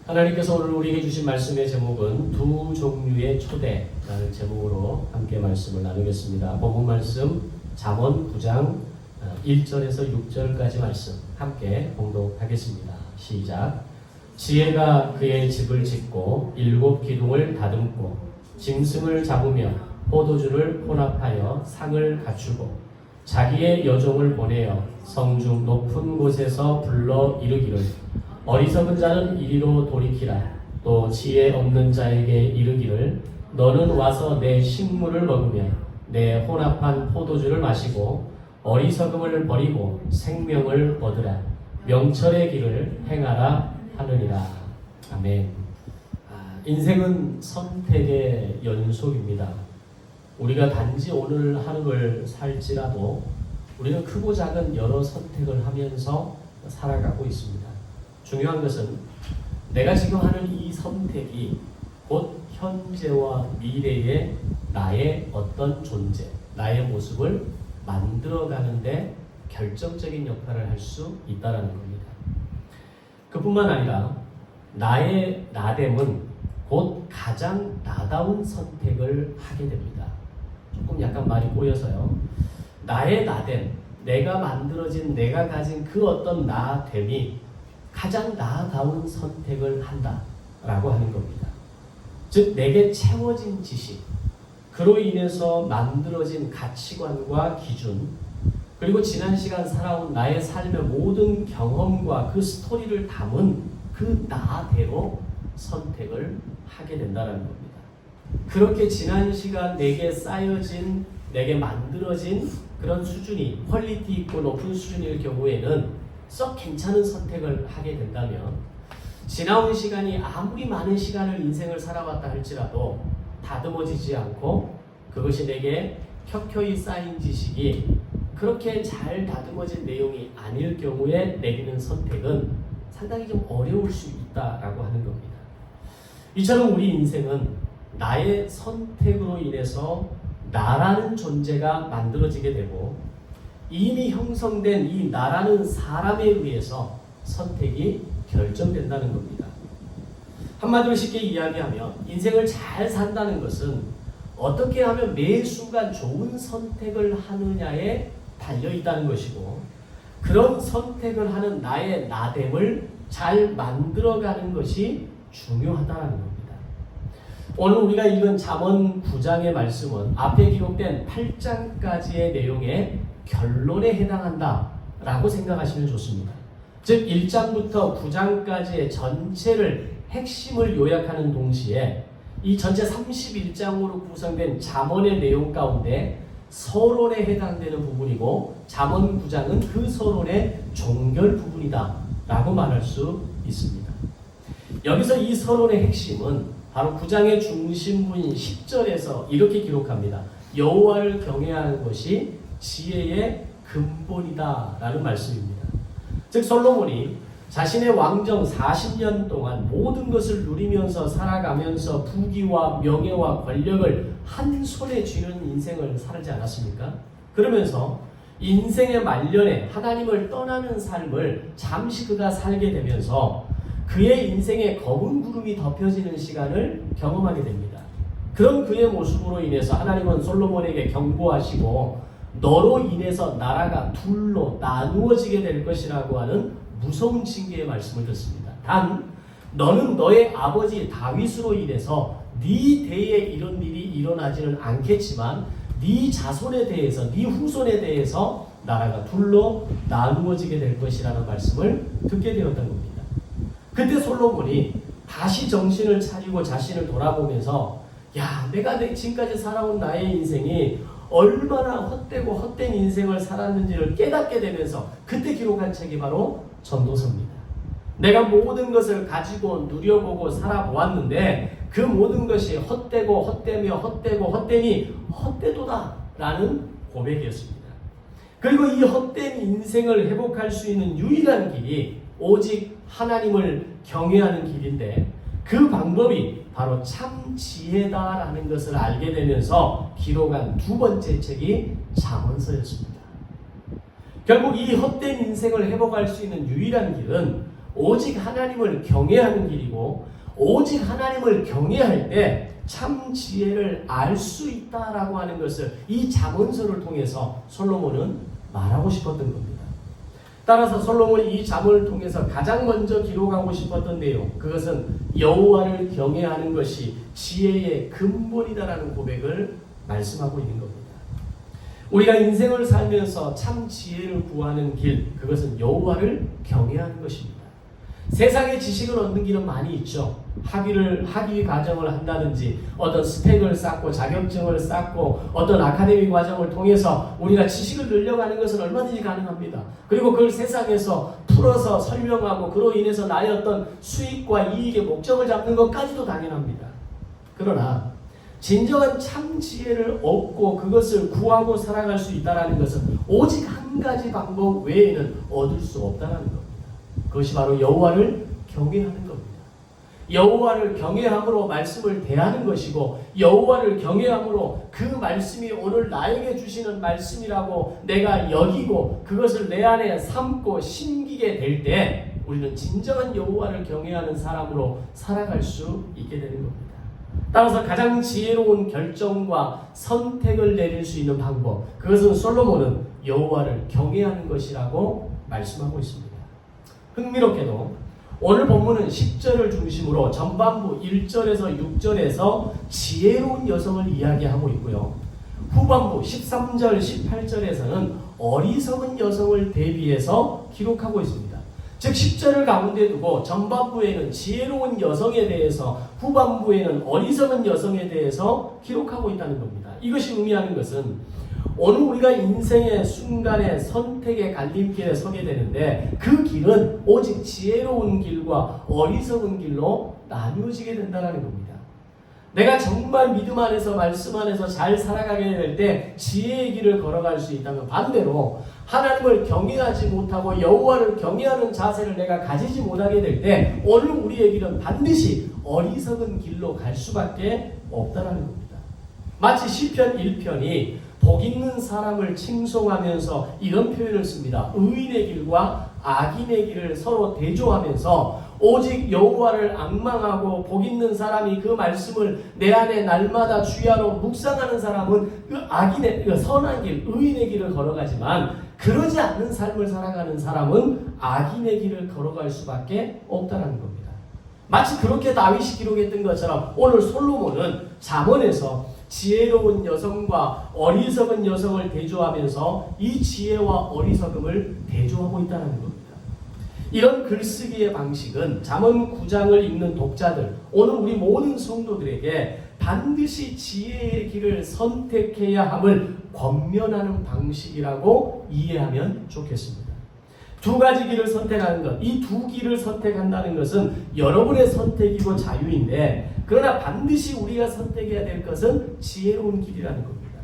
하나님께서 오늘 우리에게 주신 말씀의 제목은 두 종류의 초대라는 제목으로 함께 말씀을 나누겠습니다. 본문 말씀 잠언 9장 1절에서 6절까지 말씀 함께 봉독하겠습니다. 시작. 지혜가 그의 집을 짓고 7 기둥을 다듬고 짐승을 잡으며 포도주를 혼합하여 상을 갖추고 자기의 여종을 보내어 성중 높은 곳에서 불러 이르기를 어리석은 자는 이리로 돌이키라. 또 지혜 없는 자에게 이르기를 너는 와서 내 식물을 먹으며 내 혼합한 포도주를 마시고 어리석음을 버리고 생명을 얻으라. 명철의 길을 행하라 하느니라. 아멘. 인생은 선택의 연속입니다. 우리가 단지 오늘 하루를 살지라도 우리는 크고 작은 여러 선택을 하면서 살아가고 있습니다. 중요한 것은 내가 지금 하는 이 선택이 곧 현재와 미래의 나의 어떤 존재, 나의 모습을 만들어가는데 결정적인 역할을 할 수 있다는 겁니다. 그뿐만 아니라 나의 나됨은 곧 가장 나다운 선택을 하게 됩니다. 조금 약간 말이 꼬여서요. 나의 나됨, 내가 만들어진 내가 가진 그 어떤 나됨이 가장 나다운 선택을 한다라고 하는 겁니다. 즉 내게 채워진 지식, 그로 인해서 만들어진 가치관과 기준, 그리고 지난 시간 살아온 나의 삶의 모든 경험과 그 스토리를 담은 그 나대로 선택을 하게 된다는 겁니다. 그렇게 지난 시간 내게 쌓여진, 내게 만들어진 그런 수준이 퀄리티 있고 높은 수준일 경우에는 썩 괜찮은 선택을 하게 된다면 지나온 시간이 아무리 많은 시간을 인생을 살아왔다 할지라도 다듬어지지 않고 그것이 내게 켜켜이 쌓인 지식이 그렇게 잘 다듬어진 내용이 아닐 경우에 내리는 선택은 상당히 좀 어려울 수 있다라고 하는 겁니다. 이처럼 우리 인생은 나의 선택으로 인해서 나라는 존재가 만들어지게 되고 이미 형성된 이 나라는 사람에 의해서 선택이 결정된다는 겁니다. 한마디로 쉽게 이야기하면 인생을 잘 산다는 것은 어떻게 하면 매 순간 좋은 선택을 하느냐에 달려있다는 것이고 그런 선택을 하는 나의 나됨을 잘 만들어가는 것이 중요하다는 겁니다. 오늘 우리가 읽은 잠언 9장의 말씀은 앞에 기록된 8장까지의 내용의 결론에 해당한다 라고 생각하시면 좋습니다. 즉 1장부터 9장까지의 전체를 핵심을 요약하는 동시에 이 전체 31장으로 구성된 잠언의 내용 가운데 서론에 해당되는 부분이고 잠언 9장은 그 서론의 종결 부분이다 라고 말할 수 있습니다. 여기서 이 서론의 핵심은 바로 9장의 중심부인 10절에서 이렇게 기록합니다. 여호와를 경외하는 것이 지혜의 근본이다 라는 말씀입니다. 즉 솔로몬이 자신의 왕정 40년 동안 모든 것을 누리면서 살아가면서 부귀와 명예와 권력을 한 손에 쥐는 인생을 살지 않았습니까? 그러면서 인생의 말년에 하나님을 떠나는 삶을 잠시 그가 살게 되면서 그의 인생에 검은 구름이 덮여지는 시간을 경험하게 됩니다. 그런 그의 모습으로 인해서 하나님은 솔로몬에게 경고하시고 너로 인해서 나라가 둘로 나누어지게 될 것이라고 하는 무서운 징계의 말씀을 듣습니다. 단 너는 너의 아버지 다윗으로 인해서 네 대에 이런 일이 일어나지는 않겠지만 네 자손에 대해서 네 후손에 대해서 나라가 둘로 나누어지게 될 것이라는 말씀을 듣게 되었던 겁니다. 그때 솔로몬이 다시 정신을 차리고 자신을 돌아보면서 야, 내가 지금까지 살아온 나의 인생이 얼마나 헛되고 헛된 인생을 살았는지를 깨닫게 되면서 그때 기록한 책이 바로 전도서입니다. 내가 모든 것을 가지고 누려보고 살아보았는데 그 모든 것이 헛되고 헛되며 헛되고 헛되니 헛되도다 라는 고백이었습니다. 그리고 이 헛된 인생을 회복할 수 있는 유일한 길이 오직 하나님을 경외하는 길인데 그 방법이 바로 참 지혜다라는 것을 알게 되면서 기록한 두 번째 책이 잠언서였습니다. 결국 이 헛된 인생을 회복할 수 있는 유일한 길은 오직 하나님을 경외하는 길이고 오직 하나님을 경외할 때 참 지혜를 알 수 있다라고 하는 것을 이 잠언서를 통해서 솔로몬은 말하고 싶었던 겁니다. 따라서 솔로몬이 이 잠언을 통해서 가장 먼저 기록하고 싶었던 내용, 그것은 여호와를 경외하는 것이 지혜의 근본이다라는 고백을 말씀하고 있는 겁니다. 우리가 인생을 살면서 참 지혜를 구하는 길, 그것은 여호와를 경외하는 것입니다. 세상의 지식을 얻는 길은 많이 있죠. 학위 과정을 한다든지 어떤 스펙을 쌓고 자격증을 쌓고 어떤 아카데미 과정을 통해서 우리가 지식을 늘려가는 것은 얼마든지 가능합니다. 그리고 그걸 세상에서 풀어서 설명하고 그로 인해서 나의 어떤 수익과 이익의 목적을 잡는 것까지도 당연합니다. 그러나 진정한 참 지혜를 얻고 그것을 구하고 살아갈 수 있다는 것은 오직 한 가지 방법 외에는 얻을 수 없다는 겁니다. 그것이 바로 여호와를 경외하는 겁니다. 여호와를 경외함으로 말씀을 대하는 것이고 여호와를 경외함으로 그 말씀이 오늘 나에게 주시는 말씀이라고 내가 여기고 그것을 내 안에 삼고 심기게 될 때 우리는 진정한 여호와를 경외하는 사람으로 살아갈 수 있게 되는 겁니다. 따라서 가장 지혜로운 결정과 선택을 내릴 수 있는 방법, 그것은 솔로몬은 여호와를 경외하는 것이라고 말씀하고 있습니다. 흥미롭게도 오늘 본문은 10절을 중심으로 전반부 1절에서 6절에서 지혜로운 여성을 이야기하고 있고요. 후반부 13절, 18절에서는 어리석은 여성을 대비해서 기록하고 있습니다. 즉 10절을 가운데 두고 전반부에는 지혜로운 여성에 대해서 후반부에는 어리석은 여성에 대해서 기록하고 있다는 겁니다. 이것이 의미하는 것은 오늘 우리가 인생의 순간에 선택의 갈림길에 서게 되는데 그 길은 오직 지혜로운 길과 어리석은 길로 나뉘어지게 된다는 겁니다. 내가 정말 믿음 안에서 말씀 안에서 잘 살아가게 될 때 지혜의 길을 걸어갈 수 있다면 반대로 하나님을 경외하지 못하고 여호와를 경외하는 자세를 내가 가지지 못하게 될 때 오늘 우리의 길은 반드시 어리석은 길로 갈 수밖에 없다는 겁니다. 마치 시편 1편이 복 있는 사람을 칭송하면서 이런 표현을 씁니다. 의인의 길과 악인의 길을 서로 대조하면서 오직 여호와를 앙망하고 복 있는 사람이 그 말씀을 내 안에 날마다 주야로 묵상하는 사람은 그 선한 길, 의인의 길을 걸어가지만 그러지 않는 삶을 살아가는 사람은 악인의 길을 걸어갈 수밖에 없다는 겁니다. 마치 그렇게 다윗이 기록했던 것처럼 오늘 솔로몬은 잠언에서 지혜로운 여성과 어리석은 여성을 대조하면서 이 지혜와 어리석음을 대조하고 있다는 겁니다. 이런 글쓰기의 방식은 잠언 9장을 읽는 독자들, 오늘 우리 모든 성도들에게 반드시 지혜의 길을 선택해야 함을 권면하는 방식이라고 이해하면 좋겠습니다. 두 가지 길을 선택하는 것, 이 두 길을 선택한다는 것은 여러분의 선택이고 자유인데 그러나 반드시 우리가 선택해야 될 것은 지혜로운 길이라는 겁니다.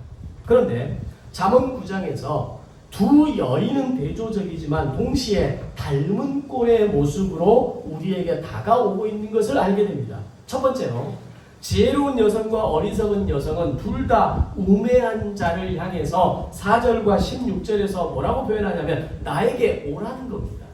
그런데 잠언 9장에서 두 여인은 대조적이지만 동시에 닮은 꼴의 모습으로 우리에게 다가오고 있는 것을 알게 됩니다. 첫 번째로 지혜로운 여성과 어리석은 여성은 둘 다 우매한 자를 향해서 4절과 16절에서 뭐라고 표현하냐면 나에게 오라는 겁니다.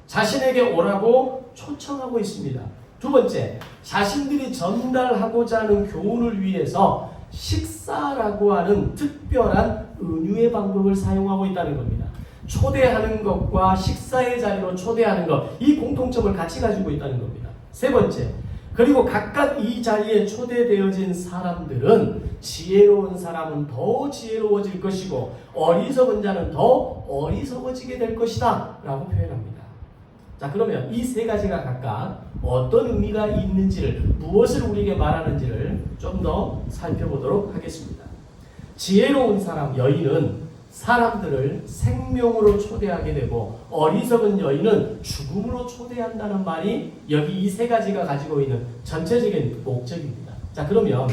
자신에게 오라고 초청하고 있습니다. 두 번째, 자신들이 전달하고자 하는 교훈을 위해서 식사라고 하는 특별한 은유의 방법을 사용하고 있다는 겁니다. 초대하는 것과 식사의 자리로 초대하는 것, 이 공통점을 같이 가지고 있다는 겁니다. 세 번째, 그리고 각각 이 자리에 초대되어진 사람들은 지혜로운 사람은 더 지혜로워질 것이고 어리석은 자는 더 어리석어지게 될 것이다 라고 표현합니다. 자, 그러면 이 세 가지가 각각 어떤 의미가 있는지를, 무엇을 우리에게 말하는지를 좀 더 살펴보도록 하겠습니다. 지혜로운 사람, 여인은 사람들을 생명으로 초대하게 되고 어리석은 여인은 죽음으로 초대한다는 말이 여기 이 세 가지가 가지고 있는 전체적인 목적입니다. 자, 그러면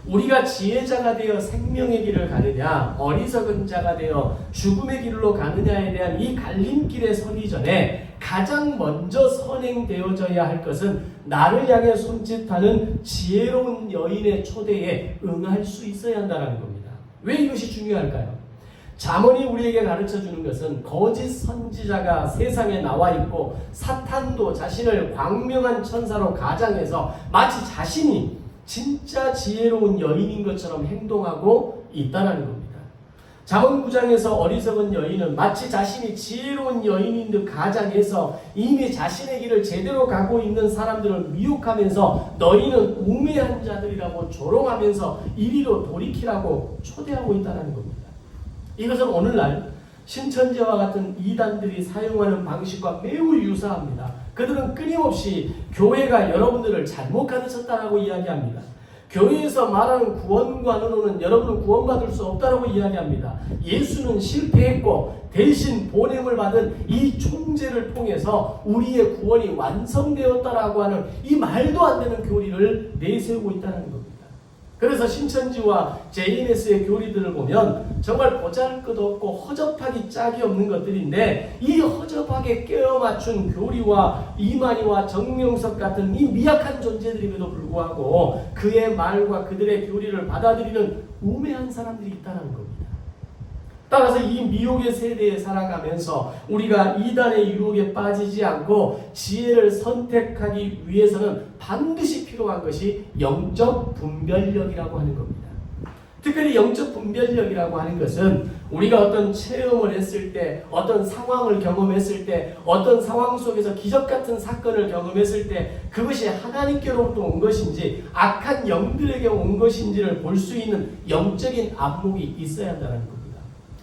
우리가 지혜자가 되어 생명의 길을 가느냐 어리석은 자가 되어 죽음의 길로 가느냐에 대한 이 갈림길에 서기 전에 가장 먼저 선행되어져야 할 것은 나를 향해 손짓하는 지혜로운 여인의 초대에 응할 수 있어야 한다는 겁니다. 왜 이것이 중요할까요? 잠언이 우리에게 가르쳐주는 것은 거짓 선지자가 세상에 나와 있고 사탄도 자신을 광명한 천사로 가장해서 마치 자신이 진짜 지혜로운 여인인 것처럼 행동하고 있다는 겁니다. 잠언 9장에서 어리석은 여인은 마치 자신이 지혜로운 여인인 듯 가장해서 이미 자신의 길을 제대로 가고 있는 사람들을 미혹하면서 너희는 우매한 자들이라고 조롱하면서 이리로 돌이키라고 초대하고 있다는 겁니다. 이것은 오늘날 신천지와 같은 이단들이 사용하는 방식과 매우 유사합니다. 그들은 끊임없이 교회가 여러분들을 잘못 가르쳤다라고 이야기합니다. 교회에서 말하는 구원관으로는 여러분은 구원받을 수 없다라고 이야기합니다. 예수는 실패했고 대신 보냄을 받은 이 총재를 통해서 우리의 구원이 완성되었다라고 하는 이 말도 안 되는 교리를 내세우고 있다는 겁니다. 그래서 신천지와 JMS의 교리들을 보면 정말 보잘것없고 허접하기 짝이 없는 것들인데 이 허접하게 껴맞춘 교리와 이만희와 정명석 같은 이 미약한 존재들임에도 불구하고 그의 말과 그들의 교리를 받아들이는 우매한 사람들이 있다는 겁니다. 따라서 이 미혹의 세대에 살아가면서 우리가 이단의 유혹에 빠지지 않고 지혜를 선택하기 위해서는 반드시 필요한 것이 영적 분별력이라고 하는 겁니다. 특별히 영적 분별력이라고 하는 것은 우리가 어떤 체험을 했을 때, 어떤 상황을 경험했을 때, 어떤 상황 속에서 기적 같은 사건을 경험했을 때 그것이 하나님께로부터 온 것인지 악한 영들에게 온 것인지를 볼 수 있는 영적인 안목이 있어야 한다는 겁니다.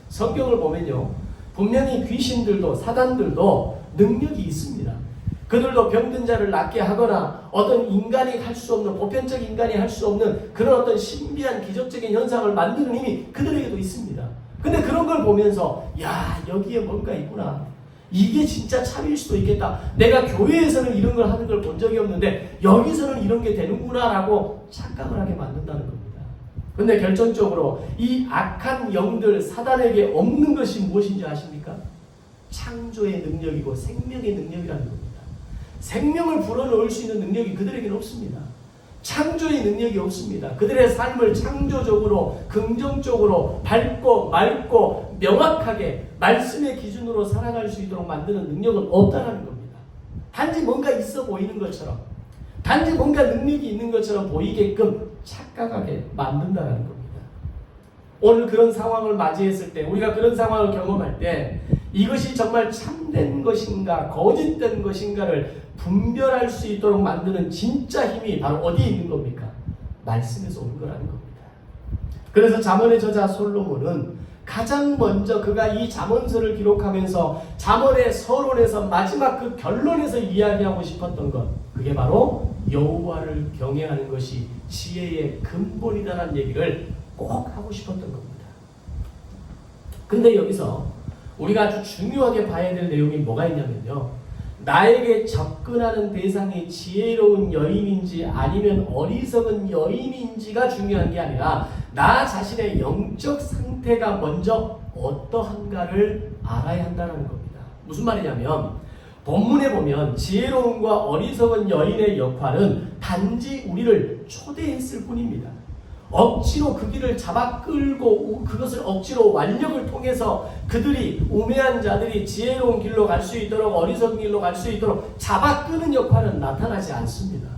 성경을 보면요, 분명히 귀신들도 사단들도 능력이 있습니다. 그들도 병든 자를 낫게 하거나 어떤 인간이 할 수 없는, 보편적 인간이 할 수 없는 그런 어떤 신비한 기적적인 현상을 만드는 힘이 그들에게도 있습니다. 근데 그런 걸 보면서 야, 여기에 뭔가 있구나, 이게 진짜 참일 수도 있겠다, 내가 교회에서는 이런 걸 하는 걸 본 적이 없는데 여기서는 이런 게 되는구나 라고 착각을 하게 만든다는 겁니다. 근데 결정적으로 이 악한 영들 사단에게 없는 것이 무엇인지 아십니까? 창조의 능력이고 생명의 능력이라는 겁니다. 생명을 불어넣을 수 있는 능력이 그들에게는 없습니다. 창조의 능력이 없습니다. 그들의 삶을 창조적으로 긍정적으로 밝고 맑고 명확하게 말씀의 기준으로 살아갈 수 있도록 만드는 능력은 없다는 겁니다. 단지 뭔가 있어 보이는 것처럼, 단지 뭔가 능력이 있는 것처럼 보이게끔 착각하게 만든다는 겁니다. 오늘 그런 상황을 맞이했을 때, 우리가 그런 상황을 경험할 때 이것이 정말 참된 것인가 거짓된 것인가를 분별할 수 있도록 만드는 진짜 힘이 바로 어디에 있는 겁니까? 말씀에서 온 거라는 겁니다. 그래서 잠언의 저자 솔로몬은 가장 먼저 그가 이 잠언서를 기록하면서 잠언의 서론에서 마지막 그 결론에서 이야기하고 싶었던 것, 그게 바로 여호와를 경외하는 것이 지혜의 근본이다라는 얘기를 꼭 하고 싶었던 겁니다. 근데 여기서 우리가 아주 중요하게 봐야 될 내용이 뭐가 있냐면요, 나에게 접근하는 대상이 지혜로운 여인인지 아니면 어리석은 여인인지가 중요한 게 아니라 나 자신의 영적 상태가 먼저 어떠한가를 알아야 한다는 겁니다. 무슨 말이냐면 본문에 보면 지혜로움과 어리석은 여인의 역할은 단지 우리를 초대했을 뿐입니다. 억지로 그 길을 잡아 끌고 그것을 억지로 완력을 통해서 그들이 우매한 자들이 지혜로운 길로 갈 수 있도록, 어리석은 길로 갈 수 있도록 잡아 끄는 역할은 나타나지 않습니다.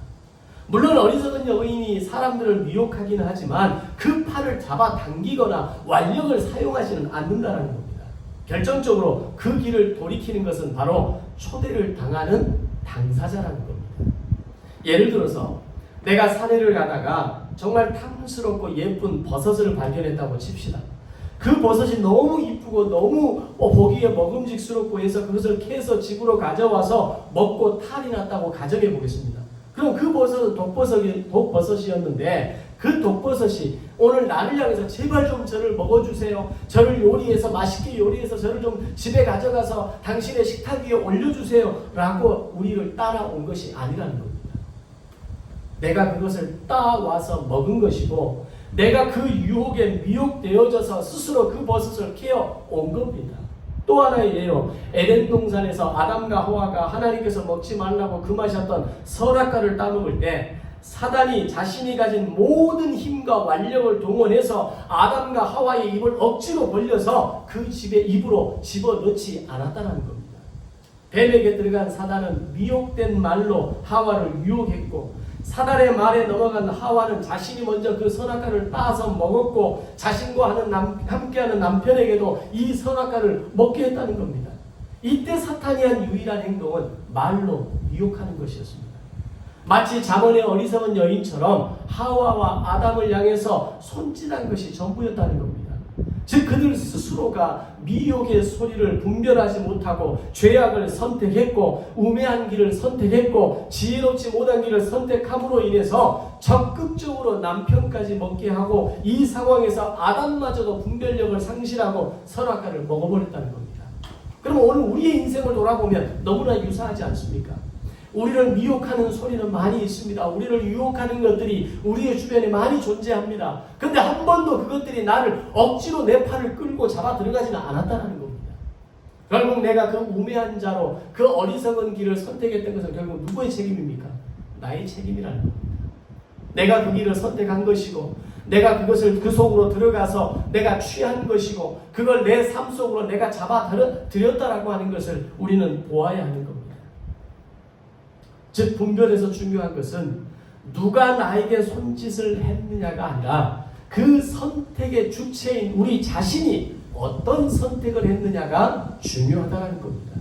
물론 어리석은 여인이 사람들을 미혹하기는 하지만 그 팔을 잡아 당기거나 완력을 사용하지는 않는다는 겁니다. 결정적으로 그 길을 돌이키는 것은 바로 초대를 당하는 당사자라는 겁니다. 예를 들어서 내가 산에를 가다가 정말 탐스럽고 예쁜 버섯을 발견했다고 칩시다. 그 버섯이 너무 이쁘고 너무 보기에 먹음직스럽고 해서 그것을 캐서 집으로 가져와서 먹고 탈이 났다고 가정해 보겠습니다. 그럼 그 버섯은 독버섯이었는데 그 독버섯이 오늘 나를 향해서 제발 좀 저를 먹어주세요, 저를 요리해서 맛있게 요리해서 저를 좀 집에 가져가서 당신의 식탁 위에 올려주세요 라고 우리를 따라온 것이 아니라는 겁니다. 내가 그것을 따와서 먹은 것이고 내가 그 유혹에 미혹되어져서 스스로 그 버섯을 캐어 온 겁니다. 또 하나의 예로 에덴 동산에서 아담과 하와가 하나님께서 먹지 말라고 금하셨던 선악과를 따먹을 때 사단이 자신이 가진 모든 힘과 완력을 동원해서 아담과 하와의 입을 억지로 벌려서 그 집의 입으로 집어넣지 않았다는 겁니다. 뱀에게 들어간 사단은 미혹된 말로 하와를 유혹했고, 사단의 말에 넘어간 하와는 자신이 먼저 그 선악과를 따서 먹었고, 자신과 함께하는 남편에게도 이 선악과를 먹게 했다는 겁니다. 이때 사탄이 한 유일한 행동은 말로 미혹하는 것이었습니다. 마치 잠언의 어리석은 여인처럼 하와와 아담을 향해서 손짓한 것이 전부였다는 겁니다. 즉 그들 스스로가 미혹의 소리를 분별하지 못하고 죄악을 선택했고, 우매한 길을 선택했고, 지혜롭지 못한 길을 선택함으로 인해서 적극적으로 남편까지 먹게 하고, 이 상황에서 아담마저도 분별력을 상실하고 선악과를 먹어버렸다는 겁니다. 그럼 오늘 우리의 인생을 돌아보면 너무나 유사하지 않습니까? 우리를 미혹하는 소리는 많이 있습니다. 우리를 유혹하는 것들이 우리의 주변에 많이 존재합니다. 근데 한 번도 그것들이 나를 억지로 내 팔을 끌고 잡아 들어가지는 않았다는 겁니다. 결국 내가 그 우매한 자로 그 어리석은 길을 선택했던 것은 결국 누구의 책임입니까? 나의 책임이라는 겁니다. 내가 그 길을 선택한 것이고, 내가 그것을 그 속으로 들어가서 내가 취한 것이고, 그걸 내 삶 속으로 내가 잡아 들였다라고 하는 것을 우리는 보아야 하는 겁니다. 즉 분별에서 중요한 것은 누가 나에게 손짓을 했느냐가 아니라 그 선택의 주체인 우리 자신이 어떤 선택을 했느냐가 중요하다는 겁니다.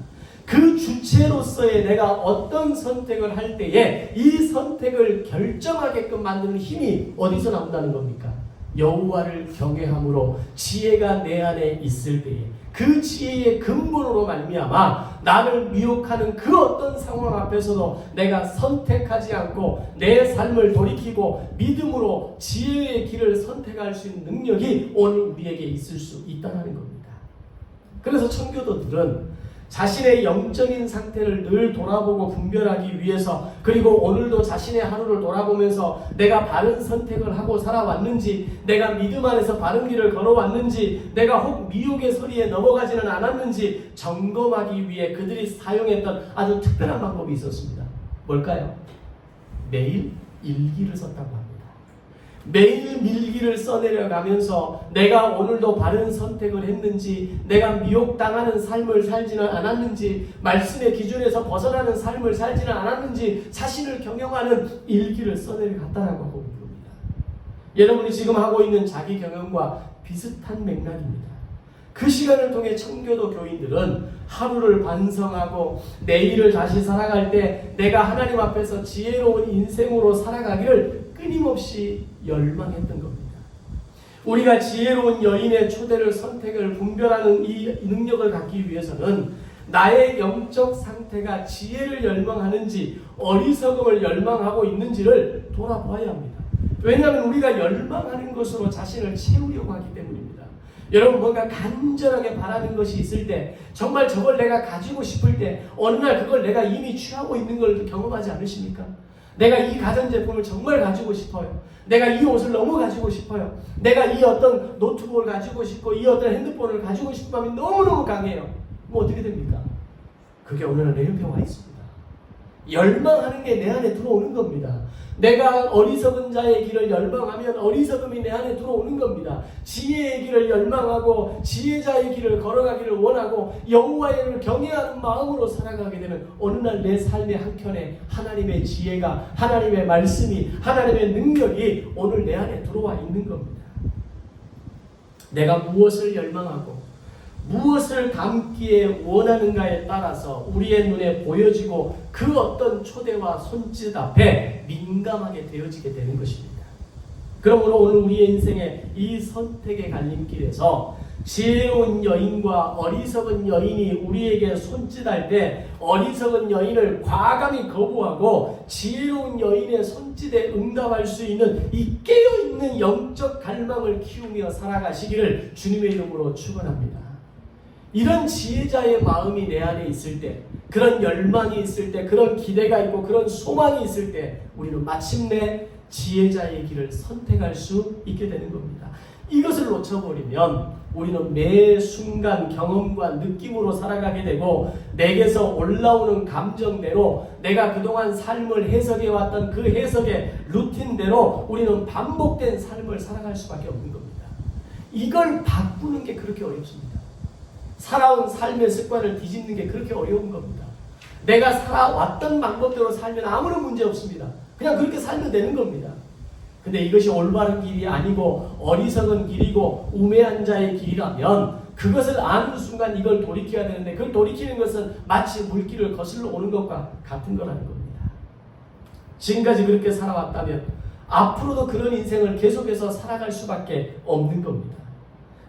그 주체로서의 내가 어떤 선택을 할 때에 이 선택을 결정하게끔 만드는 힘이 어디서 나온다는 겁니까? 여호와를 경외함으로 지혜가 내 안에 있을 때에 그 지혜의 근본으로 말미암아 나를 미혹하는 그 어떤 상황 앞에서도 내가 선택하지 않고 내 삶을 돌이키고 믿음으로 지혜의 길을 선택할 수 있는 능력이 오늘 우리에게 있을 수 있다는 겁니다. 그래서 청교도들은 자신의 영적인 상태를 늘 돌아보고 분별하기 위해서, 그리고 오늘도 자신의 하루를 돌아보면서 내가 바른 선택을 하고 살아왔는지, 내가 믿음 안에서 바른 길을 걸어왔는지, 내가 혹 미혹의 소리에 넘어가지는 않았는지 점검하기 위해 그들이 사용했던 아주 특별한 방법이 있었습니다. 뭘까요? 매일 일기를 썼다고 합니다. 매일 일기를 써내려가면서 내가 오늘도 바른 선택을 했는지, 내가 미혹당하는 삶을 살지는 않았는지, 말씀의 기준에서 벗어나는 삶을 살지는 않았는지 자신을 경영하는 일기를 써내려갔다라고 하고 있는 겁니다. 여러분이 지금 하고 있는 자기 경영과 비슷한 맥락입니다. 그 시간을 통해 청교도 교인들은 하루를 반성하고 내일을 다시 살아갈 때 내가 하나님 앞에서 지혜로운 인생으로 살아가기를 끊임없이 열망했던 겁니다. 우리가 지혜로운 여인의 초대를 선택을 분별하는 이 능력을 갖기 위해서는 나의 영적 상태가 지혜를 열망하는지 어리석음을 열망하고 있는지를 돌아보아야 합니다. 왜냐하면 우리가 열망하는 것으로 자신을 채우려고 하기 때문입니다. 여러분, 뭔가 간절하게 바라는 것이 있을 때, 정말 저걸 내가 가지고 싶을 때 어느 날 그걸 내가 이미 취하고 있는 걸 경험하지 않으십니까? 내가 이 가전제품을 정말 가지고 싶어요. 내가 이 옷을 너무 가지고 싶어요. 내가 이 어떤 노트북을 가지고 싶고 이 어떤 핸드폰을 가지고 싶은 마음이 너무너무 강해요. 뭐 어떻게 됩니까? 그게 어느 날 내 옆에 와 있습니다. 열망하는 게 내 안에 들어오는 겁니다. 내가 어리석은 자의 길을 열망하면 어리석음이 내 안에 들어오는 겁니다. 지혜의 길을 열망하고 지혜자의 길을 걸어가기를 원하고 여호와를 경외하는 마음으로 살아가게 되면 어느 날 내 삶의 한켠에 하나님의 지혜가, 하나님의 말씀이, 하나님의 능력이 오늘 내 안에 들어와 있는 겁니다. 내가 무엇을 열망하고 무엇을 담기에 원하는가에 따라서 우리의 눈에 보여지고 그 어떤 초대와 손짓 앞에 민감하게 되어지게 되는 것입니다. 그러므로 오늘 우리의 인생의 이 선택의 갈림길에서 지혜로운 여인과 어리석은 여인이 우리에게 손짓할 때 어리석은 여인을 과감히 거부하고 지혜로운 여인의 손짓에 응답할 수 있는 이 깨어있는 영적 갈망을 키우며 살아가시기를 주님의 이름으로 축원합니다. 이런 지혜자의 마음이 내 안에 있을 때, 그런 열망이 있을 때, 그런 기대가 있고 그런 소망이 있을 때 우리는 마침내 지혜자의 길을 선택할 수 있게 되는 겁니다. 이것을 놓쳐버리면 우리는 매 순간 경험과 느낌으로 살아가게 되고 내게서 올라오는 감정대로 내가 그동안 삶을 해석해왔던 그 해석의 루틴대로 우리는 반복된 삶을 살아갈 수밖에 없는 겁니다. 이걸 바꾸는 게 그렇게 어렵습니다. 살아온 삶의 습관을 뒤집는 게 그렇게 어려운 겁니다. 내가 살아왔던 방법대로 살면 아무런 문제 없습니다. 그냥 그렇게 살면 되는 겁니다. 근데 이것이 올바른 길이 아니고 어리석은 길이고 우매한 자의 길이라면 그것을 아는 순간 이걸 돌이켜야 되는데 그걸 돌이키는 것은 마치 물길을 거슬러 오는 것과 같은 거라는 겁니다. 지금까지 그렇게 살아왔다면 앞으로도 그런 인생을 계속해서 살아갈 수밖에 없는 겁니다.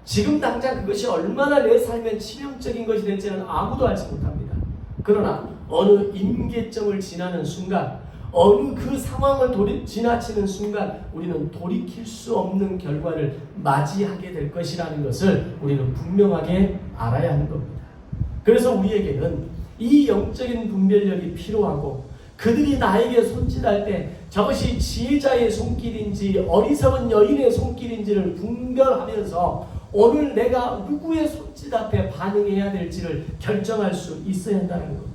지금 당장 그것이 얼마나 내 삶에 치명적인 것이 될지는 아무도 알지 못합니다. 그러나 어느 임계점을 지나는 순간 어느 그 상황을 지나치는 순간 우리는 돌이킬 수 없는 결과를 맞이하게 될 것이라는 것을 우리는 분명하게 알아야 하는 겁니다. 그래서 우리에게는 이 영적인 분별력이 필요하고 그들이 나에게 손짓할 때 저것이 지혜자의 손길인지 어리석은 여인의 손길인지를 분별하면서 오늘 내가 누구의 손짓 앞에 반응해야 될지를 결정할 수 있어야 한다는 겁니다.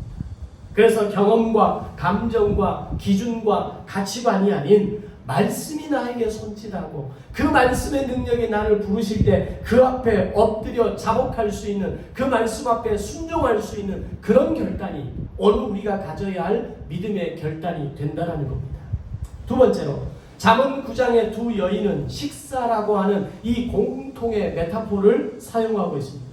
그래서 경험과 감정과 기준과 가치관이 아닌 말씀이 나에게 손짓하고 그 말씀의 능력이 나를 부르실 때 그 앞에 엎드려 자복할 수 있는 그 말씀 앞에 순종할 수 있는 그런 결단이 오늘 우리가 가져야 할 믿음의 결단이 된다는 겁니다. 두 번째로 잠언 9장의 두 여인은 식사라고 하는 이 공통의 메타포를 사용하고 있습니다.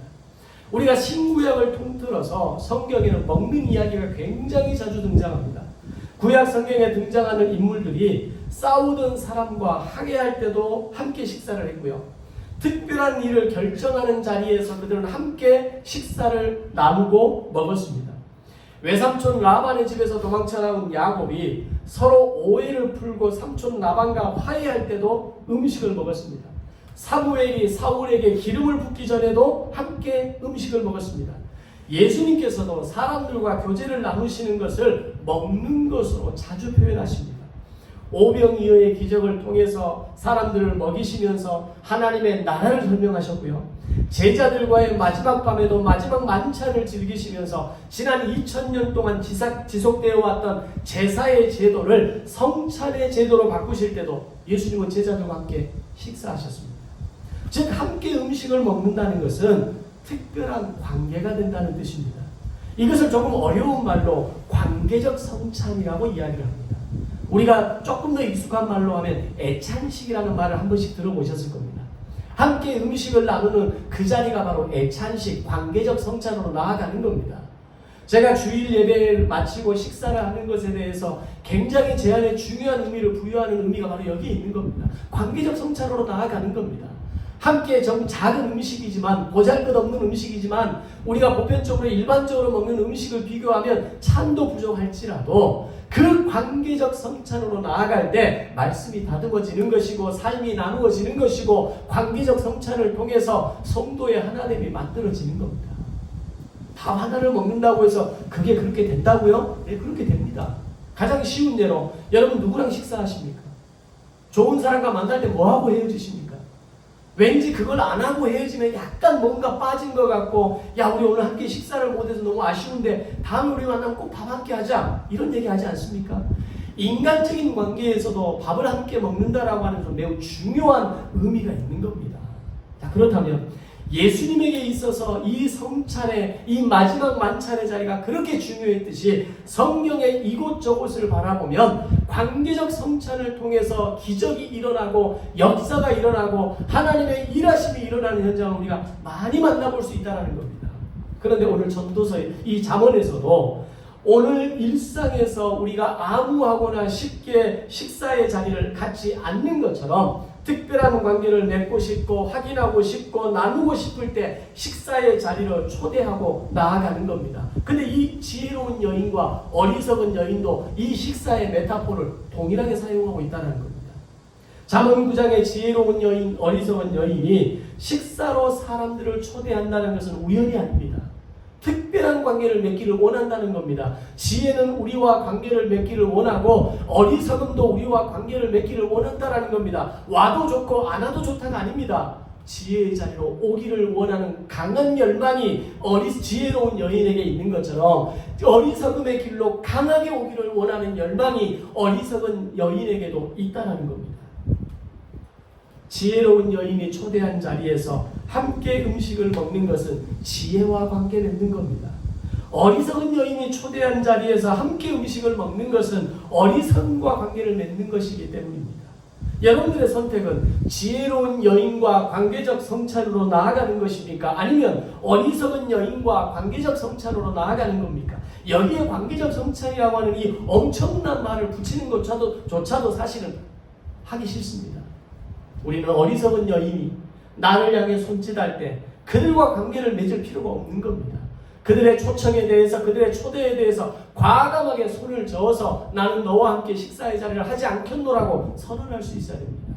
우리가 신구약을 통틀어서 성경에는 먹는 이야기가 굉장히 자주 등장합니다. 구약 성경에 등장하는 인물들이 싸우던 사람과 항해할 때도 함께 식사를 했고요. 특별한 일을 결정하는 자리에서 그들은 함께 식사를 나누고 먹었습니다. 외삼촌 라반의 집에서 도망쳐 나온 야곱이 서로 오해를 풀고 삼촌 라반과 화해할 때도 음식을 먹었습니다. 사무엘이 사울에게 기름을 붓기 전에도 함께 음식을 먹었습니다. 예수님께서도 사람들과 교제를 나누시는 것을 먹는 것으로 자주 표현하십니다. 오병이어의 기적을 통해서 사람들을 먹이시면서 하나님의 나라를 설명하셨고요. 제자들과의 마지막 밤에도 마지막 만찬을 즐기시면서 지난 2000년 동안 지속되어 왔던 제사의 제도를 성찬의 제도로 바꾸실 때도 예수님은 제자들과 함께 식사하셨습니다. 즉 함께 음식을 먹는다는 것은 특별한 관계가 된다는 뜻입니다. 이것을 조금 어려운 말로 관계적 성찬이라고 이야기를 합니다. 우리가 조금 더 익숙한 말로 하면 애찬식이라는 말을 한 번씩 들어보셨을 겁니다. 함께 음식을 나누는 그 자리가 바로 애찬식, 관계적 성찬으로 나아가는 겁니다. 제가 주일 예배를 마치고 식사를 하는 것에 대해서 굉장히 제 안에 중요한 의미를 부여하는 의미가 바로 여기에 있는 겁니다. 관계적 성찬으로 나아가는 겁니다. 함께 좀 작은 음식이지만 보잘것없는 음식이지만 우리가 보편적으로 일반적으로 먹는 음식을 비교하면 찬도 부족할지라도 그 관계적 성찬으로 나아갈 때 말씀이 다듬어지는 것이고 삶이 나누어지는 것이고 관계적 성찬을 통해서 성도의 하나됨이 만들어지는 겁니다. 다 하나를 먹는다고 해서 그게 그렇게 된다고요? 네, 그렇게 됩니다. 가장 쉬운 예로 여러분 누구랑 식사하십니까? 좋은 사람과 만날 때 뭐하고 헤어지십니까? 왠지 그걸 안 하고 헤어지면 약간 뭔가 빠진 것 같고 야 우리 오늘 함께 식사를 못해서 너무 아쉬운데 다음에 우리 만나면 꼭 밥 함께 하자 이런 얘기 하지 않습니까? 인간적인 관계에서도 밥을 함께 먹는다라고 하는 건 매우 중요한 의미가 있는 겁니다. 자, 그렇다면 예수님에게 있어서 이 성찬의 이 마지막 만찬의 자리가 그렇게 중요했듯이 성경의 이곳저곳을 바라보면 관계적 성찬을 통해서 기적이 일어나고 역사가 일어나고 하나님의 일하심이 일어나는 현장을 우리가 많이 만나볼 수 있다는 겁니다. 그런데 오늘 전도서의 이 잠언에서도 오늘 일상에서 우리가 아무하거나 쉽게 식사의 자리를 갖지 않는 것처럼 특별한 관계를 맺고 싶고 확인하고 싶고 나누고 싶을 때 식사의 자리를 초대하고 나아가는 겁니다. 근데 이 지혜로운 여인과 어리석은 여인도 이 식사의 메타포를 동일하게 사용하고 있다는 겁니다. 잠언 9장의 지혜로운 여인, 어리석은 여인이 식사로 사람들을 초대한다는 것은 우연이 아닙니다. 특별한 관계를 맺기를 원한다는 겁니다. 지혜는 우리와 관계를 맺기를 원하고 어리석음도 우리와 관계를 맺기를 원한다는 겁니다. 와도 좋고 안 와도 좋다가 아닙니다. 지혜의 자리로 오기를 원하는 강한 열망이 지혜로운 여인에게 있는 것처럼 어리석음의 길로 강하게 오기를 원하는 열망이 어리석은 여인에게도 있다는 겁니다. 지혜로운 여인이 초대한 자리에서 함께 음식을 먹는 것은 지혜와 관계 맺는 겁니다. 어리석은 여인이 초대한 자리에서 함께 음식을 먹는 것은 어리석음과 관계를 맺는 것이기 때문입니다. 여러분들의 선택은 지혜로운 여인과 관계적 성찬으로 나아가는 것입니까? 아니면 어리석은 여인과 관계적 성찬으로 나아가는 겁니까? 여기에 관계적 성찬이라고 하는 이 엄청난 말을 붙이는 것조차도 사실은 하기 싫습니다. 우리는 어리석은 여인이 나를 향해 손짓할 때 그들과 관계를 맺을 필요가 없는 겁니다. 그들의 초청에 대해서, 그들의 초대에 대해서 과감하게 손을 저어서 나는 너와 함께 식사의 자리를 하지 않겠노라고 선언할 수 있어야 됩니다.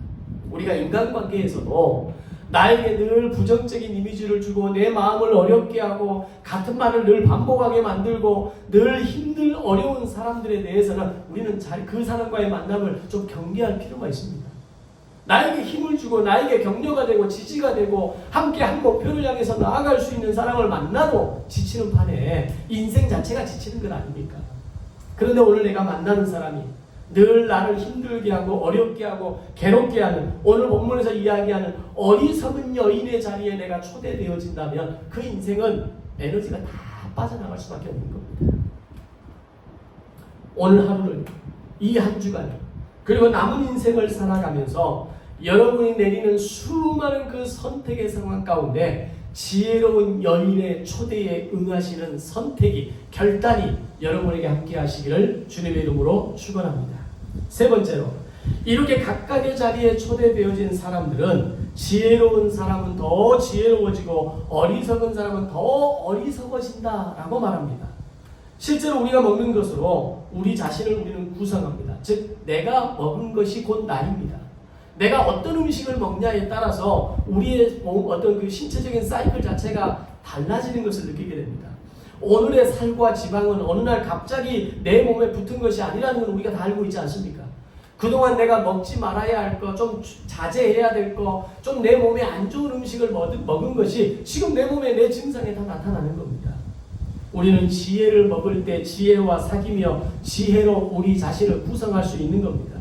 우리가 인간관계에서도 나에게 늘 부정적인 이미지를 주고 내 마음을 어렵게 하고 같은 말을 늘 반복하게 만들고 늘 힘들 어려운 사람들에 대해서는 우리는 그 사람과의 만남을 좀 경계할 필요가 있습니다. 나에게 힘을 주고 나에게 격려가 되고 지지가 되고 함께 한 목표를 향해서 나아갈 수 있는 사람을 만나도 지치는 판에 인생 자체가 지치는 것 아닙니까? 그런데 오늘 내가 만나는 사람이 늘 나를 힘들게 하고 어렵게 하고 괴롭게 하는, 오늘 본문에서 이야기하는 어리석은 여인의 자리에 내가 초대되어진다면 그 인생은 에너지가 다 빠져나갈 수밖에 없는 겁니다. 오늘 하루를, 이 한 주간을, 그리고 남은 인생을 살아가면서 여러분이 내리는 수많은 그 선택의 상황 가운데 지혜로운 여인의 초대에 응하시는 선택이, 결단이 여러분에게 함께 하시기를 주님의 이름으로 축원합니다. 세 번째로, 이렇게 각각의 자리에 초대되어진 사람들은 지혜로운 사람은 더 지혜로워지고 어리석은 사람은 더 어리석어진다라고 말합니다. 실제로 우리가 먹는 것으로 우리 자신을 우리는 구성합니다. 즉 내가 먹은 것이 곧 나입니다. 내가 어떤 음식을 먹냐에 따라서 우리의 어떤 그 신체적인 사이클 자체가 달라지는 것을 느끼게 됩니다. 오늘의 살과 지방은 어느 날 갑자기 내 몸에 붙은 것이 아니라는 건 우리가 다 알고 있지 않습니까? 그동안 내가 먹지 말아야 할 거, 좀 자제해야 될 거, 좀 내 몸에 안 좋은 음식을 먹은 것이 지금 내 몸에 내 증상에 다 나타나는 겁니다. 우리는 지혜를 먹을 때 지혜와 사귀며 지혜로 우리 자신을 구성할 수 있는 겁니다.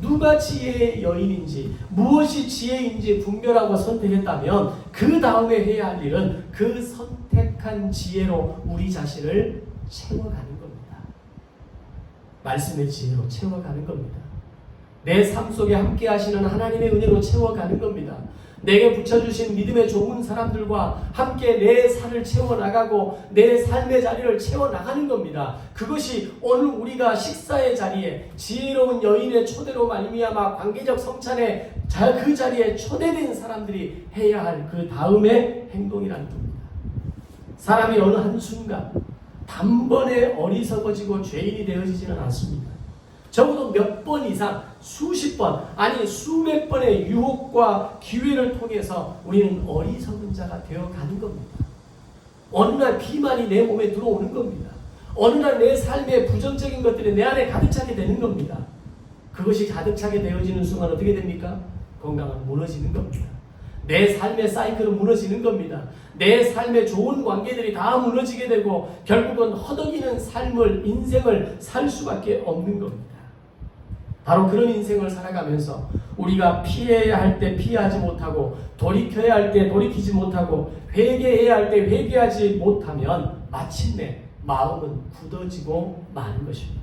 누가 지혜의 여인인지 무엇이 지혜인지 분별하고 선택했다면 그 다음에 해야 할 일은 그 선택한 지혜로 우리 자신을 채워가는 겁니다. 말씀의 지혜로 채워가는 겁니다. 내 삶 속에 함께 하시는 하나님의 은혜로 채워가는 겁니다. 내게 붙여주신 믿음의 좋은 사람들과 함께 내 살을 채워나가고 내 삶의 자리를 채워나가는 겁니다. 그것이 오늘 우리가 식사의 자리에 지혜로운 여인의 초대로 말미암아 관계적 성찬의 그 자리에 초대된 사람들이 해야 할 그 다음의 행동이라는 겁니다. 사람이 어느 한순간 단번에 어리석어지고 죄인이 되어지지는 않습니다. 적어도 몇 번 이상, 수십 번, 아니 수백 번의 유혹과 기회를 통해서 우리는 어리석은 자가 되어가는 겁니다. 어느 날 비만이 내 몸에 들어오는 겁니다. 어느 날 내 삶의 부정적인 것들이 내 안에 가득 차게 되는 겁니다. 그것이 가득 차게 되어지는 순간 어떻게 됩니까? 건강은 무너지는 겁니다. 내 삶의 사이클은 무너지는 겁니다. 내 삶의 좋은 관계들이 다 무너지게 되고 결국은 허덕이는 삶을, 인생을 살 수밖에 없는 겁니다. 바로 그런 인생을 살아가면서 우리가 피해야 할 때 피하지 못하고 돌이켜야 할 때 돌이키지 못하고 회개해야 할 때 회개하지 못하면 마침내 마음은 굳어지고 마는 것입니다.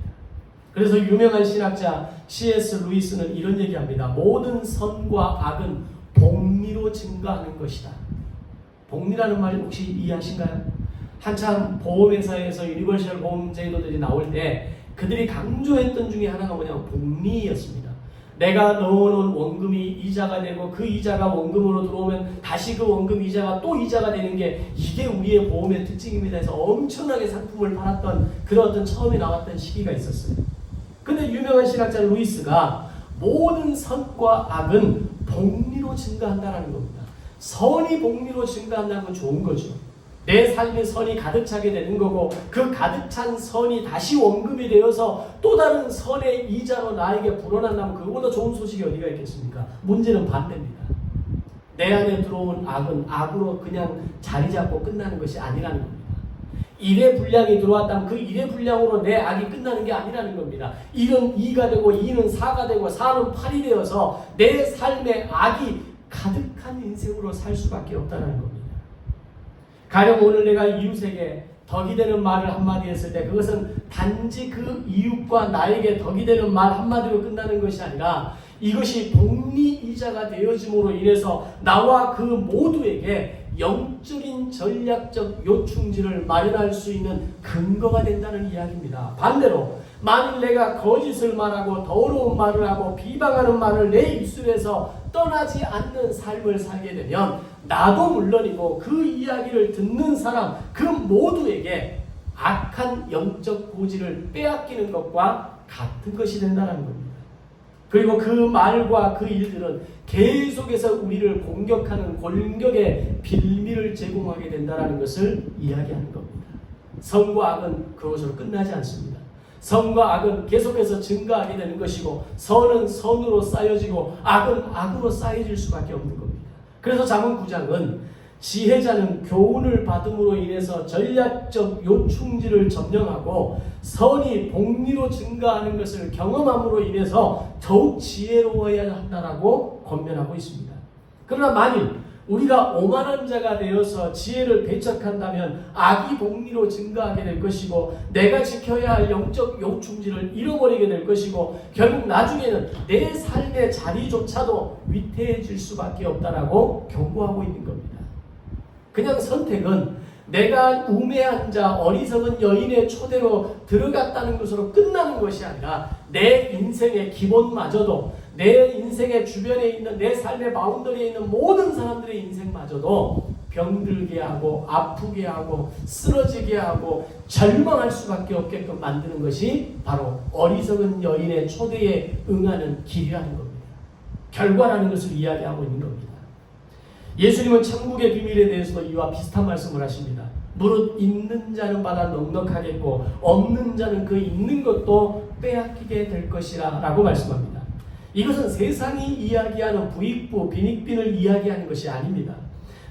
그래서 유명한 신학자 C.S. 루이스는 이런 얘기합니다. 모든 선과 악은 복리로 증가하는 것이다. 복리라는 말 혹시 이해하신가요? 한참 보험회사에서 유니버셜 보험 제도들이 나올 때 그들이 강조했던 중에 하나가 뭐냐면 복리였습니다. 내가 넣어놓은 원금이 이자가 되고 그 이자가 원금으로 들어오면 다시 그 원금 이자가 또 이자가 되는 게 이게 우리의 보험의 특징입니다 해서 엄청나게 상품을 팔았던 그런 어떤 처음에 나왔던 시기가 있었어요. 근데 유명한 신학자 루이스가 모든 선과 악은 복리로 증가한다는 겁니다. 선이 복리로 증가한다는 건 좋은 거죠. 내 삶의 선이 가득 차게 되는 거고 그 가득 찬 선이 다시 원금이 되어서 또 다른 선의 이자로 나에게 불어난다면 그거보다 좋은 소식이 어디가 있겠습니까? 문제는 반대입니다. 내 안에 들어온 악은 악으로 그냥 자리 잡고 끝나는 것이 아니라는 겁니다. 일의 분량이 들어왔다면 그 일의 분량으로 내 악이 끝나는 게 아니라는 겁니다. 1은 2가 되고 2는 4가 되고 4는 8이 되어서 내 삶에 악이 가득한 인생으로 살 수밖에 없다는 겁니다. 가령 오늘 내가 이웃에게 덕이 되는 말을 한마디 했을 때 그것은 단지 그 이웃과 나에게 덕이 되는 말 한마디로 끝나는 것이 아니라 이것이 복리이자가 되어짐으로 인해서 나와 그 모두에게 영적인 전략적 요충지를 마련할 수 있는 근거가 된다는 이야기입니다. 반대로 만일 내가 거짓을 말하고 더러운 말을 하고 비방하는 말을 내 입술에서 떠나지 않는 삶을 살게 되면 나도 물론이고 그 이야기를 듣는 사람 그 모두에게 악한 영적 고지를 빼앗기는 것과 같은 것이 된다는 겁니다. 그리고 그 말과 그 일들은 계속해서 우리를 공격하는 골격의 빌미를 제공하게 된다는 것을 이야기하는 겁니다. 선과 악은 그것으로 끝나지 않습니다. 선과 악은 계속해서 증가하게 되는 것이고 선은 선으로 쌓여지고 악은 악으로 쌓여질 수밖에 없는 겁니다. 그래서 잠언 9장은 지혜자는 교훈을 받음으로 인해서 전략적 요충지를 점령하고 선이 복리로 증가하는 것을 경험함으로 인해서 더욱 지혜로워야 한다라고 권면하고 있습니다. 그러나 만일 우리가 오만한 자가 되어서 지혜를 배척한다면 악이 복리로 증가하게 될 것이고 내가 지켜야 할 영적 요충지를 잃어버리게 될 것이고 결국 나중에는 내 삶의 자리조차도 위태해질 수밖에 없다라고 경고하고 있는 겁니다. 그냥 선택은 내가 우매한 자, 어리석은 여인의 초대로 들어갔다는 것으로 끝나는 것이 아니라 내 인생의 기본마저도 내 인생의 주변에 있는 내 삶의 바운더리에 있는 모든 사람들의 인생마저도 병들게 하고 아프게 하고 쓰러지게 하고 절망할 수밖에 없게끔 만드는 것이 바로 어리석은 여인의 초대에 응하는 길이라는 겁니다. 결과라는 것을 이야기하고 있는 겁니다. 예수님은 천국의 비밀에 대해서도 이와 비슷한 말씀을 하십니다. 무릇 있는 자는 받아 넉넉하겠고 없는 자는 그 있는 것도 빼앗기게 될 것이라 라고 말씀합니다. 이것은 세상이 이야기하는 부익부, 빈익빈을 이야기하는 것이 아닙니다.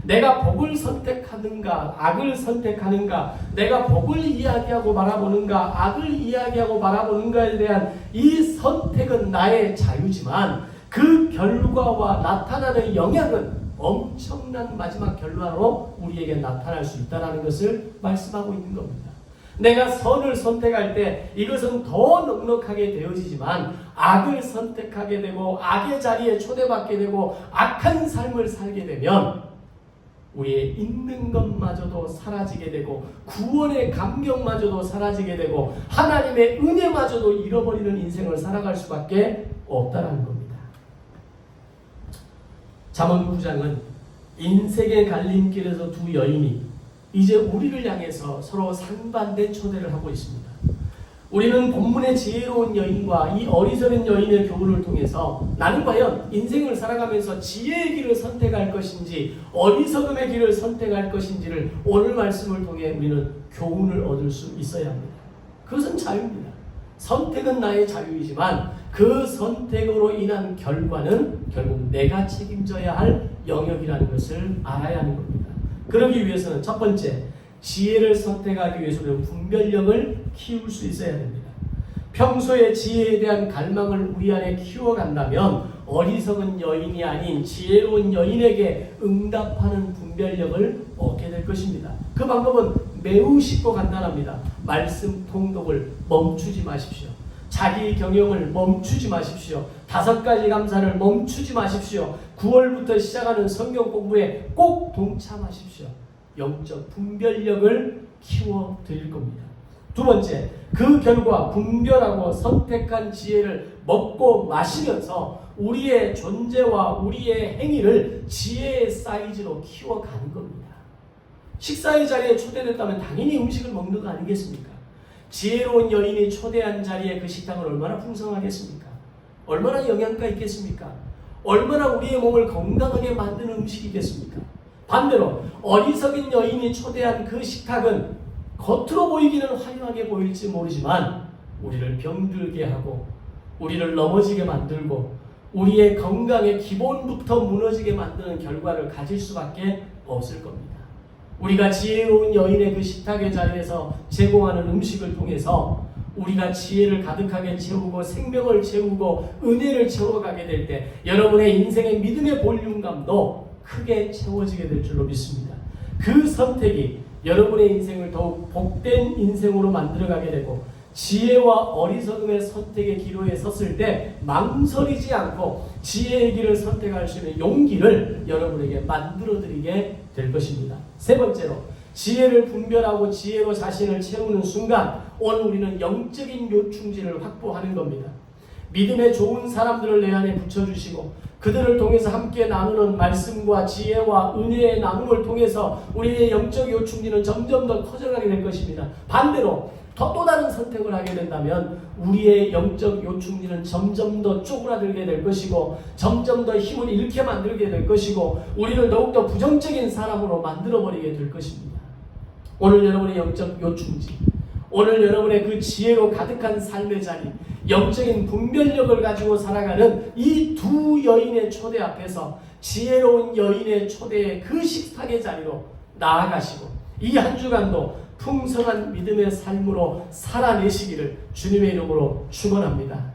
내가 복을 선택하는가 악을 선택하는가 내가 복을 이야기하고 바라보는가 악을 이야기하고 바라보는가에 대한 이 선택은 나의 자유지만 그 결과와 나타나는 영향은 엄청난 마지막 결과로 우리에게 나타날 수 있다는 것을 말씀하고 있는 겁니다. 내가 선을 선택할 때 이것은 더 넉넉하게 되어지지만 악을 선택하게 되고 악의 자리에 초대받게 되고 악한 삶을 살게 되면 우리의 있는 것마저도 사라지게 되고 구원의 감격마저도 사라지게 되고 하나님의 은혜마저도 잃어버리는 인생을 살아갈 수밖에 없다는 겁니다. 잠언 9장은 인생의 갈림길에서 두 여인이 이제 우리를 향해서 서로 상반된 초대를 하고 있습니다. 우리는 본문의 지혜로운 여인과 이 어리석은 여인의 교훈을 통해서 나는 과연 인생을 살아가면서 지혜의 길을 선택할 것인지 어리석음의 길을 선택할 것인지를 오늘 말씀을 통해 우리는 교훈을 얻을 수 있어야 합니다. 그것은 자유입니다. 선택은 나의 자유이지만 그 선택으로 인한 결과는 결국 내가 책임져야 할 영역이라는 것을 알아야 하는 겁니다. 그러기 위해서는 첫 번째, 지혜를 선택하기 위해서는 분별력을 키울 수 있어야 됩니다. 평소에 지혜에 대한 갈망을 우리 안에 키워간다면 어리석은 여인이 아닌 지혜로운 여인에게 응답하는 분별력을 얻게 될 것입니다. 그 방법은 매우 쉽고 간단합니다. 말씀 통독을 멈추지 마십시오. 자기 경영을 멈추지 마십시오. 5가지 감사를 멈추지 마십시오. 9월부터 시작하는 성경 공부에 꼭 동참하십시오. 영적 분별력을 키워 드릴 겁니다. 두 번째, 그 결과 분별하고 선택한 지혜를 먹고 마시면서 우리의 존재와 우리의 행위를 지혜의 사이즈로 키워가는 겁니다. 식사의 자리에 초대됐다면 당연히 음식을 먹는 거 아니겠습니까? 지혜로운 여인이 초대한 자리에 그 식당은 얼마나 풍성하겠습니까? 얼마나 영양가 있겠습니까? 얼마나 우리의 몸을 건강하게 만드는 음식이겠습니까? 반대로 어리석은 여인이 초대한 그 식탁은 겉으로 보이기는 화려하게 보일지 모르지만 우리를 병들게 하고 우리를 넘어지게 만들고 우리의 건강의 기본부터 무너지게 만드는 결과를 가질 수밖에 없을 겁니다. 우리가 지혜로운 여인의 그 식탁의 자리에서 제공하는 음식을 통해서 우리가 지혜를 가득하게 채우고 생명을 채우고 은혜를 채워가게 될 때 여러분의 인생의 믿음의 볼륨감도 크게 채워지게 될 줄로 믿습니다. 그 선택이 여러분의 인생을 더욱 복된 인생으로 만들어가게 되고 지혜와 어리석음의 선택의 기로에 섰을 때 망설이지 않고 지혜의 길을 선택할 수 있는 용기를 여러분에게 만들어드리게 될 것입니다. 세 번째로 지혜를 분별하고 지혜로 자신을 채우는 순간 오늘 우리는 영적인 요충지를 확보하는 겁니다. 믿음의 좋은 사람들을 내 안에 붙여주시고 그들을 통해서 함께 나누는 말씀과 지혜와 은혜의 나눔을 통해서 우리의 영적 요충지는 점점 더 커져가게 될 것입니다. 반대로 또 다른 선택을 하게 된다면 우리의 영적 요충지는 점점 더 쪼그라들게 될 것이고 점점 더 힘을 잃게 만들게 될 것이고 우리를 더욱더 부정적인 사람으로 만들어버리게 될 것입니다. 오늘 여러분의 영적 요충지, 오늘 여러분의 그 지혜로 가득한 삶의 자리, 영적인 분별력을 가지고 살아가는 이 두 여인의 초대 앞에서 지혜로운 여인의 초대의 그 식탁의 자리로 나아가시고 이 한 주간도 풍성한 믿음의 삶으로 살아내시기를 주님의 이름으로 축원합니다.